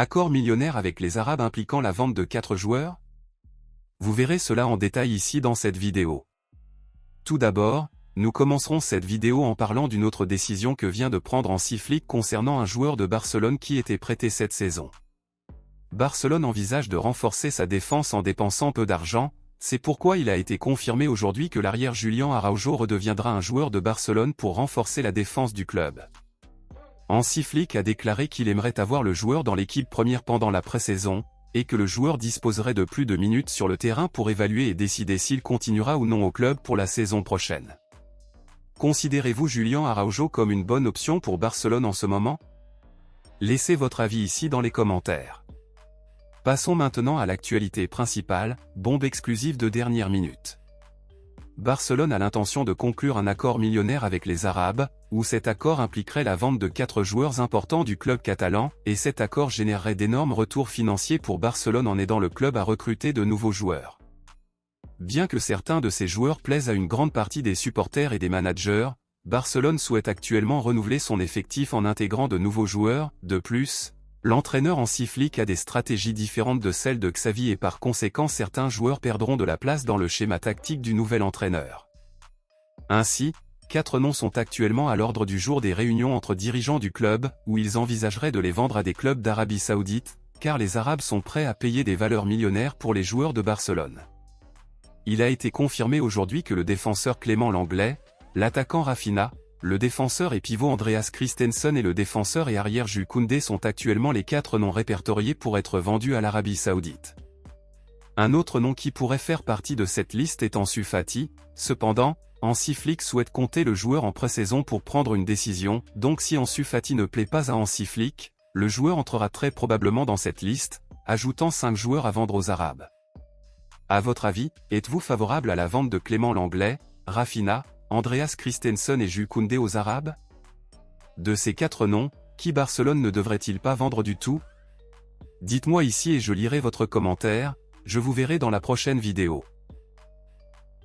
Accord millionnaire avec les Arabes impliquant la vente de 4 joueurs? Vous verrez cela en détail ici dans cette vidéo. Tout d'abord, nous commencerons cette vidéo en parlant d'une autre décision que vient de prendre Hansi Flick concernant un joueur de Barcelone qui était prêté cette saison. Barcelone envisage de renforcer sa défense en dépensant peu d'argent, c'est pourquoi il a été confirmé aujourd'hui que l'arrière Julián Araujo redeviendra un joueur de Barcelone pour renforcer la défense du club. Hansi Flick a déclaré qu'il aimerait avoir le joueur dans l'équipe première pendant la pré-saison, et que le joueur disposerait de plus de minutes sur le terrain pour évaluer et décider s'il continuera ou non au club pour la saison prochaine. Considérez-vous Julián Araujo comme une bonne option pour Barcelone en ce moment? Laissez votre avis ici dans les commentaires. Passons maintenant à l'actualité principale, bombe exclusive de dernière minute. Barcelone a l'intention de conclure un accord millionnaire avec les Arabes, où cet accord impliquerait la vente de 4 joueurs importants du club catalan, et cet accord générerait d'énormes retours financiers pour Barcelone en aidant le club à recruter de nouveaux joueurs. Bien que certains de ces joueurs plaisent à une grande partie des supporters et des managers, Barcelone souhaite actuellement renouveler son effectif en intégrant de nouveaux joueurs. De plus, l'entraîneur Hansi Flick a des stratégies différentes de celles de Xavi et par conséquent certains joueurs perdront de la place dans le schéma tactique du nouvel entraîneur. Ainsi, 4 noms sont actuellement à l'ordre du jour des réunions entre dirigeants du club, où ils envisageraient de les vendre à des clubs d'Arabie Saoudite, car les Arabes sont prêts à payer des valeurs millionnaires pour les joueurs de Barcelone. Il a été confirmé aujourd'hui que le défenseur Clément Lenglet, l'attaquant Rafinha, le défenseur et pivot Andreas Christensen et le défenseur et arrière Jules Koundé sont actuellement les 4 noms répertoriés pour être vendus à l'Arabie Saoudite. Un autre nom qui pourrait faire partie de cette liste est Ansu Fati, cependant, Hansi Flick souhaite compter le joueur en pré-saison pour prendre une décision, donc si Ansu Fati ne plaît pas à Hansi Flick, le joueur entrera très probablement dans cette liste, ajoutant 5 joueurs à vendre aux Arabes. À votre avis, êtes-vous favorable à la vente de Clément Lenglet, Rafinha, Andreas Christensen et Jules Koundé aux Arabes? De ces 4 noms, qui Barcelone ne devrait-il pas vendre du tout? Dites-moi ici et je lirai votre commentaire, je vous verrai dans la prochaine vidéo.